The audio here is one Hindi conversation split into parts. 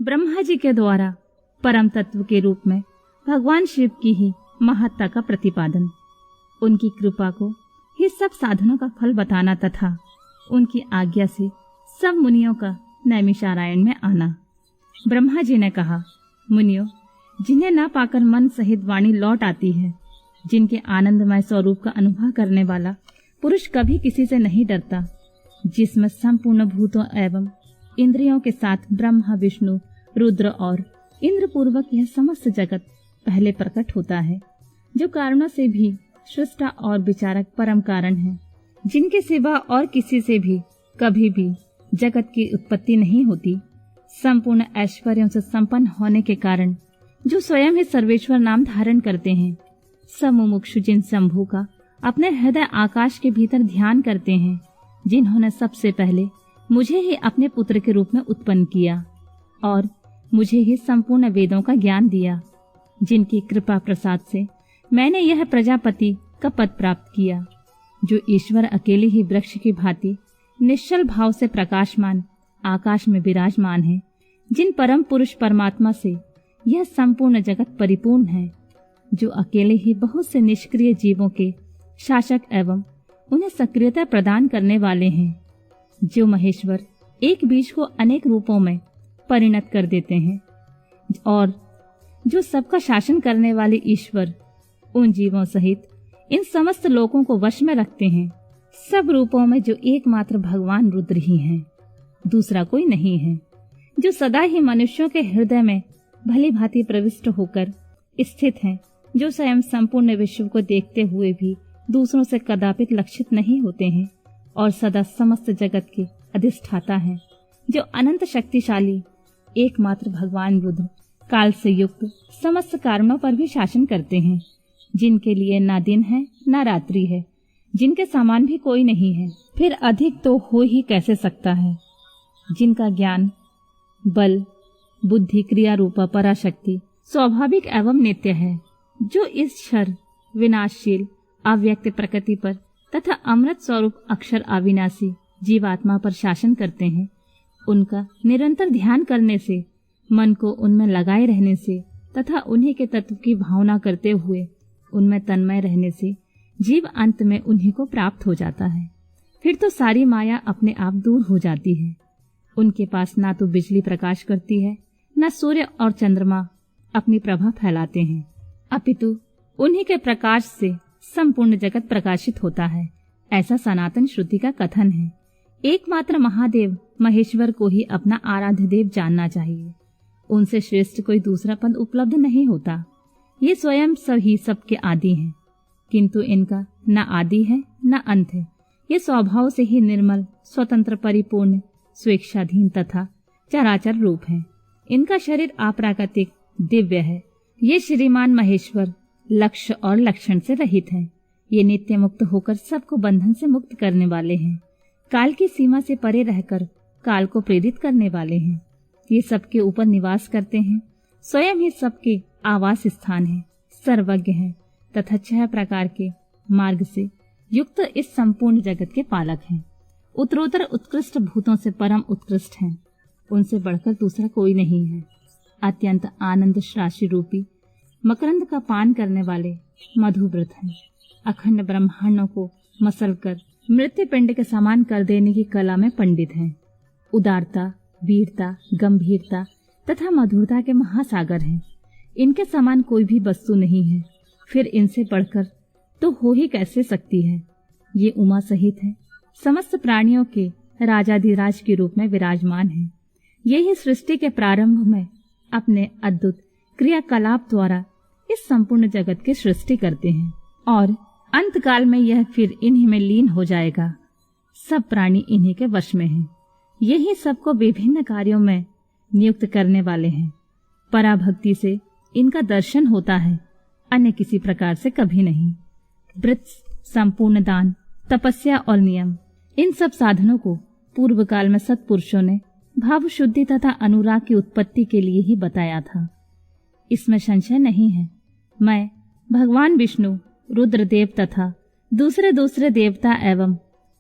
ब्रह्मा जी के द्वारा परम तत्व के रूप में भगवान शिव की ही महत्ता का प्रतिपादन, उनकी कृपा को ही सब साधनों का फल बताना तथा उनकी आज्ञा से सब मुनियों का नैमिषारण्य में आना। ब्रह्मा जी ने कहा, मुनियों, जिन्हें न पाकर मन सहित वाणी लौट आती है, जिनके आनंदमय स्वरूप का अनुभव करने वाला पुरुष कभी किसी से नहीं डरता, जिसमें संपूर्ण भूतों एवं इंद्रियों के साथ ब्रह्मा, विष्णु, रुद्र और इंद्र पूर्वक यह समस्त जगत पहले प्रकट होता है, जो कारणों से भी सृष्टा और विचारक परम कारण है, जिनके सिवा और किसी से भी कभी भी जगत की उत्पत्ति नहीं होती, संपूर्ण ऐश्वर्यों से संपन्न होने के कारण जो स्वयं ही सर्वेश्वर नाम धारण करते हैं, सब मुमुक्षु जिन शंभु का अपने हृदय आकाश के भीतर ध्यान करते हैं, जिन्होंने सबसे पहले मुझे ही अपने पुत्र के रूप में उत्पन्न किया और मुझे ही संपूर्ण वेदों का ज्ञान दिया, जिनकी कृपा प्रसाद से मैंने यह प्रजापति का पद प्राप्त किया, जो ईश्वर अकेले ही वृक्ष की भांति निश्चल भाव से प्रकाशमान आकाश में विराजमान है, जिन परम पुरुष परमात्मा से यह संपूर्ण जगत परिपूर्ण है, जो अकेले ही बहुत से निष्क्रिय जीवों के शासक एवं उन्हें सक्रियता प्रदान करने वाले हैं, जो महेश्वर एक बीज को अनेक रूपों में परिणत कर देते हैं और जो सबका शासन करने वाले ईश्वर उन जीवों सहित इन समस्त लोकों को वश में रखते हैं। सब रूपों में जो एकमात्र भगवान रुद्र ही हैं, दूसरा कोई नहीं है, जो सदा ही मनुष्यों के हृदय में भली भांति प्रविष्ट होकर स्थित हैं, जो स्वयं संपूर्ण विश्व को देखते हुए भी दूसरों से कदापित लक्षित नहीं होते हैं और सदा समस्त जगत के अधिष्ठाता हैं, जो अनंत शक्तिशाली एकमात्र भगवान रुद्र काल से युक्त समस्त कारणों पर भी शासन करते हैं, जिनके लिए ना दिन है ना रात्रि है, जिनके समान भी कोई नहीं है, फिर अधिक तो हो ही कैसे सकता है, जिनका ज्ञान, बल, बुद्धि, क्रिया रूपा पराशक्ति स्वाभाविक एवं नित्य है, जो इस क्षर विनाशशील अव्यक्त प्रकृति पर तथा अमृत स्वरूप अक्षर अविनाशी जीवात्मा पर शासन करते हैं। उनका निरंतर ध्यान करने से, मन को उनमें लगाए रहने से तथा उन्हीं के तत्व की भावना करते हुए उनमें तन्मय रहने से जीव अंत में उन्हीं को प्राप्त हो जाता है। फिर तो सारी माया अपने आप दूर हो जाती है। उनके पास ना तो बिजली प्रकाश करती है, न सूर्य और चंद्रमा अपनी प्रभा फैलाते हैं, अपितु उन्हीं के प्रकाश से संपूर्ण जगत प्रकाशित होता है। ऐसा सनातन श्रुति का कथन है। एकमात्र महादेव महेश्वर को ही अपना आराध्य देव जानना चाहिए। उनसे श्रेष्ठ कोई दूसरा पद उपलब्ध नहीं होता। ये स्वयं सही सबके आदि हैं, किंतु इनका न आदि है न अंत है। ये स्वभाव से ही निर्मल, स्वतंत्र, परिपूर्ण, स्वेच्छाधीन तथा चराचर रूप है। इनका शरीर अप्राकृतिक, दिव्य है। ये श्रीमान महेश्वर लक्ष्य और लक्षण से रहित हैं। ये नित्य मुक्त होकर सबको बंधन से मुक्त करने वाले हैं। काल की सीमा से परे रहकर काल को प्रेरित करने वाले हैं। ये सबके ऊपर निवास करते हैं, स्वयं ही सबके आवास स्थान है, सर्वज्ञ है तथा 6 प्रकार के मार्ग से युक्त इस संपूर्ण जगत के पालक हैं। उत्तरोत्तर उत्कृष्ट भूतों से परम उत्कृष्ट हैं। उनसे बढ़कर दूसरा कोई नहीं है। अत्यंत आनंद राशि रूपी मकरंद का पान करने वाले मधुव्रत हैं। अखंड ब्रह्मांडों को मसलकर मृत्यु पिंड के समान कर देने की कला में पंडित हैं। उदारता, वीरता, गंभीरता तथा मधुरता के महासागर हैं। इनके समान कोई भी वस्तु नहीं है, फिर इनसे बढ़कर तो हो ही कैसे सकती है। ये उमा सहित है, समस्त प्राणियों के राजाधिराज के रूप में विराजमान है। यही सृष्टि के प्रारंभ में अपने अद्भुत क्रियाकलाप द्वारा इस संपूर्ण जगत की सृष्टि करते हैं और अंत काल में यह फिर इन्हीं में लीन हो जाएगा। सब प्राणी इन्हीं के वश में हैं। यही सबको विभिन्न कार्यों में नियुक्त करने वाले हैं। पराभक्ति से इनका दर्शन होता है, अन्य किसी प्रकार से कभी नहीं। व्रत, संपूर्ण दान, तपस्या और नियम, इन सब साधनों को पूर्व काल में सत्पुरुषों ने भाव शुद्धि तथा अनुराग की उत्पत्ति के लिए ही बताया था। इसमें संशय नहीं है। मैं भगवान विष्णु, रुद्रदेव तथा दूसरे देवता एवं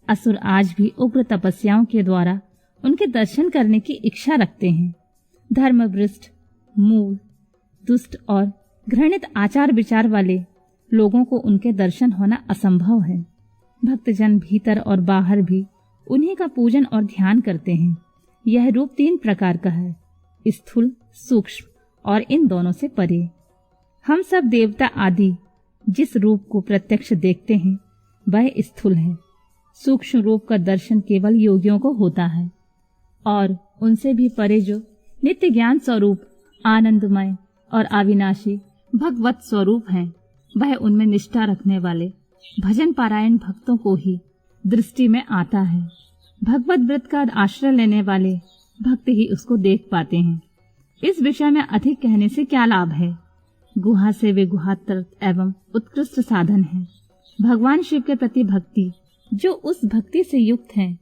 असुर आज भी उग्र तपस्याओं के द्वारा उनके दर्शन करने की इच्छा रखते हैं। धर्मभ्रष्ट, मूढ़, दुष्ट और घृणित आचार विचार वाले लोगों को उनके दर्शन होना असंभव है। भक्तजन भीतर और बाहर भी उन्हीं का पूजन और ध्यान करते हैं। यह रूप 3 प्रकार का है, स्थूल, सूक्ष्म और इन दोनों से परे। हम सब देवता आदि जिस रूप को प्रत्यक्ष देखते हैं वह स्थूल है। सूक्ष्म रूप का दर्शन केवल योगियों को होता है और उनसे भी परे जो नित्य ज्ञान स्वरूप, आनंदमय और अविनाशी भगवत स्वरूप हैं, वह उनमें निष्ठा रखने वाले भजन पारायण भक्तों को ही दृष्टि में आता है। भगवत व्रत का आश्रय लेने वाले भक्त ही उसको देख पाते हैं। इस विषय में अधिक कहने से क्या लाभ है। गुहा से वे गुहातर एवं उत्कृष्ट साधन है। भगवान शिव के प्रति भक्ति, जो उस भक्ति से युक्त है,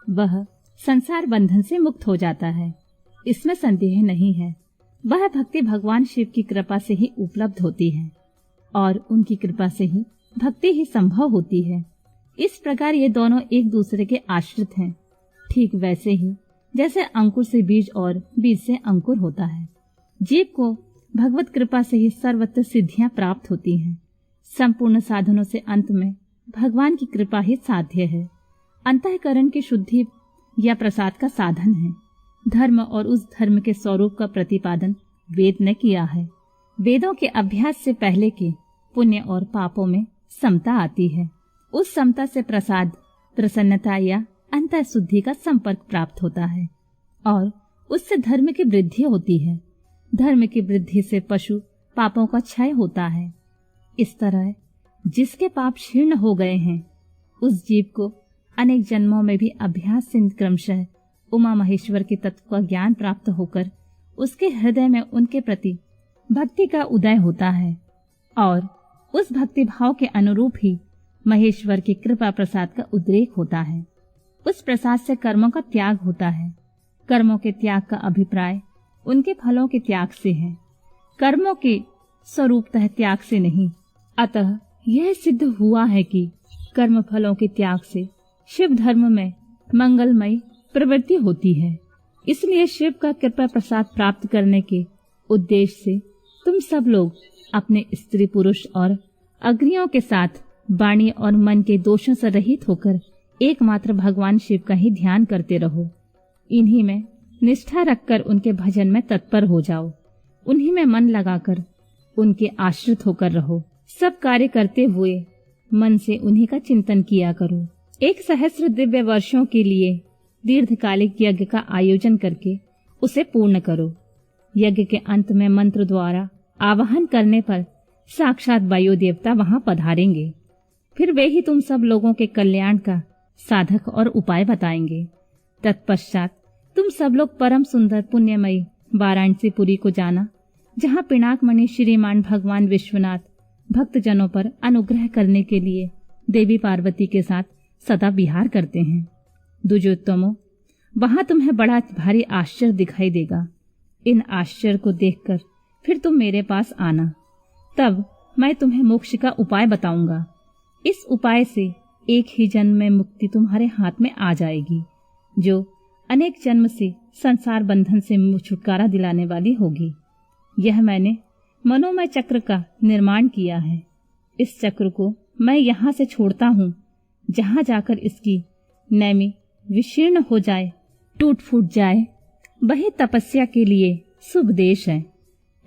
वह संसार बंधन से मुक्त हो जाता है, इसमें संदेह नहीं है। वह भक्ति भगवान शिव की कृपा से ही उपलब्ध होती है और उनकी कृपा से ही भक्ति ही संभव होती है। इस प्रकार ये दोनों एक दूसरे के आश्रित हैं। ठीक वैसे ही जैसे अंकुर से बीज और बीज से अंकुर होता है। जीव को भगवत कृपा से ही सर्वत्र सिद्धियां प्राप्त होती हैं। संपूर्ण साधनों से अंत में भगवान की कृपा ही साध्य है। अंतःकरण की शुद्धि या प्रसाद का साधन है। धर्म और उस धर्म के स्वरूप का प्रतिपादन वेद ने किया है। वेदों के अभ्यास से पहले के पुण्य और पापों में समता आती है। उस समता से प्रसाद, प्रसन्नता या अंतः शुद्धि का संपर्क प्राप्त होता है और उससे धर्म की वृद्धि होती है। धर्म की वृद्धि से पशु पापों का क्षय होता है। इस तरह जिसके पाप क्षीर्ण हो गए हैं, उस जीव को अनेक जन्मों में भी अभ्यास से क्रमशः उमा महेश्वर के तत्व का ज्ञान प्राप्त होकर उसके हृदय में उनके प्रति भक्ति का उदय होता है और उस भक्ति भाव के अनुरूप ही महेश्वर की कृपा प्रसाद का उद्रेक होता है। उस प्रसाद से कर्मों का त्याग होता है। कर्मों के त्याग का अभिप्राय उनके फलों के त्याग से है, कर्मों के स्वरूपतः त्याग से नहीं। अतः यह सिद्ध हुआ है कि कर्म फलों के त्याग से शिव धर्म में मंगलमय प्रवृत्ति होती है। इसलिए शिव का कृपा प्रसाद प्राप्त करने के उद्देश्य से तुम सब लोग अपने स्त्री पुरुष और अग्नियों के साथ वाणी और मन के दोषों से रहित होकर एकमात्र भगवान शिव का ही ध्यान करते रहो। इन्हीं में निष्ठा रखकर उनके भजन में तत्पर हो जाओ। उन्हीं में मन लगाकर उनके आश्रित होकर रहो। सब कार्य करते हुए मन से उन्हीं का चिंतन किया करो। 1,000 दिव्य वर्षों के लिए दीर्घकालिक यज्ञ का आयोजन करके उसे पूर्ण करो। यज्ञ के अंत में मंत्र द्वारा आवाहन करने पर साक्षात वायु देवता वहां पधारेंगे। फिर वे ही तुम सब लोगों के कल्याण का साधक और उपाय बताएंगे। तत्पश्चात तुम सब लोग परम सुंदर पुण्यमयी वाराणसीपुरी को जाना, जहाँ पिनाक मणि श्रीमान भगवान विश्वनाथ भक्तजनों पर अनुग्रह करने के लिए देवी पार्वती के साथ सदा विहार करते हैं। द्विजोत्तमों, वहां तुम्हें बड़ा भारी आश्चर्य दिखाई देगा। इन आश्चर्य को देखकर फिर तुम मेरे पास आना, तब मैं तुम्हें मोक्ष का उपाय बताऊंगा। इस उपाय से एक ही जन्म में मुक्ति तुम्हारे हाथ में आ जाएगी, जो अनेक जन्म से संसार बंधन से छुटकारा दिलाने वाली होगी। यह मैंने मनोमय चक्र का निर्माण किया है। इस चक्र को मैं यहाँ से छोड़ता हूँ। जहाँ जाकर इसकी नैमी विशीर्ण हो जाए, टूट फूट जाए, वही तपस्या के लिए शुभ देश है।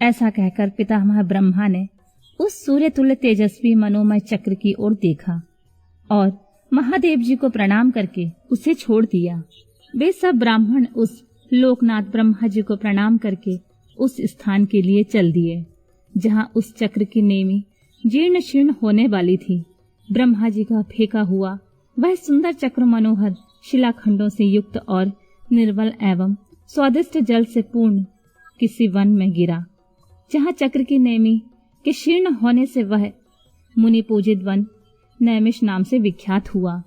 ऐसा कहकर पितामह ब्रह्मा ने उस सूर्य तुल्य तेजस्वी मनोमय चक्र की ओर देखा और महादेव जी को प्रणाम करके उसे छोड़ दिया। वे सब ब्राह्मण उस लोकनाथ ब्रह्मा जी को प्रणाम करके उस स्थान के लिए चल दिए जहाँ उस चक्र की नेमी जीर्ण शीर्ण होने वाली थी। ब्रह्मा जी का फेंका हुआ वह सुंदर चक्र मनोहर शिलाखंडों से युक्त और निर्मल एवं स्वादिष्ट जल से पूर्ण किसी वन में गिरा, जहाँ चक्र की नेमी के शीर्ण होने से वह मुनि पूजित वन नैमिष नाम से विख्यात हुआ।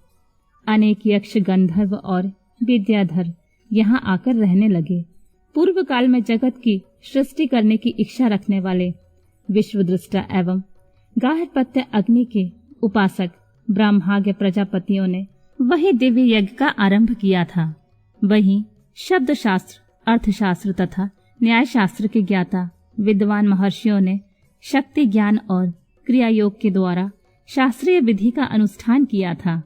अनेक यक्ष, गंधर्व और विद्याधर यहाँ आकर रहने लगे। पूर्व काल में जगत की सृष्टि करने की इच्छा रखने वाले विश्वदृष्टा एवं गार्हपत्य अग्नि के उपासक ब्रह्माज्ञ प्रजापतियों ने वही दिव्य यज्ञ का आरंभ किया था। वही शब्द शास्त्र, अर्थशास्त्र तथा न्याय शास्त्र के ज्ञाता विद्वान महर्षियों ने शक्ति ज्ञान और क्रिया योग के द्वारा शास्त्रीय विधि का अनुष्ठान किया था।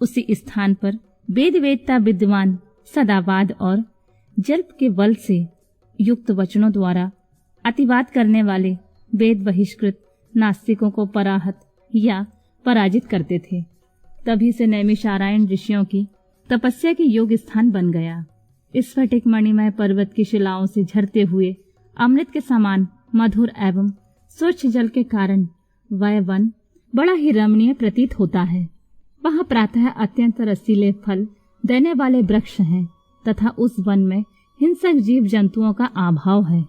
उसी स्थान पर वेद वेदता विद्वान सदावाद और जल्प के बल से युक्त वचनों द्वारा अतिवाद करने वाले वेद बहिष्कृत नास्तिकों को पराहत या पराजित करते थे। तभी से नैमिषारण्य ऋषियों की तपस्या के योग स्थान बन गया। इस स्फटिक मणिमय पर्वत की शिलाओं से झरते हुए अमृत के समान मधुर एवं स्वच्छ जल के कारण वह वन बड़ा ही रमणीय प्रतीत होता है। वहाँ प्रातः अत्यंत रसीले फल देने वाले वृक्ष हैं तथा उस वन में हिंसक जीव जंतुओं का अभाव है।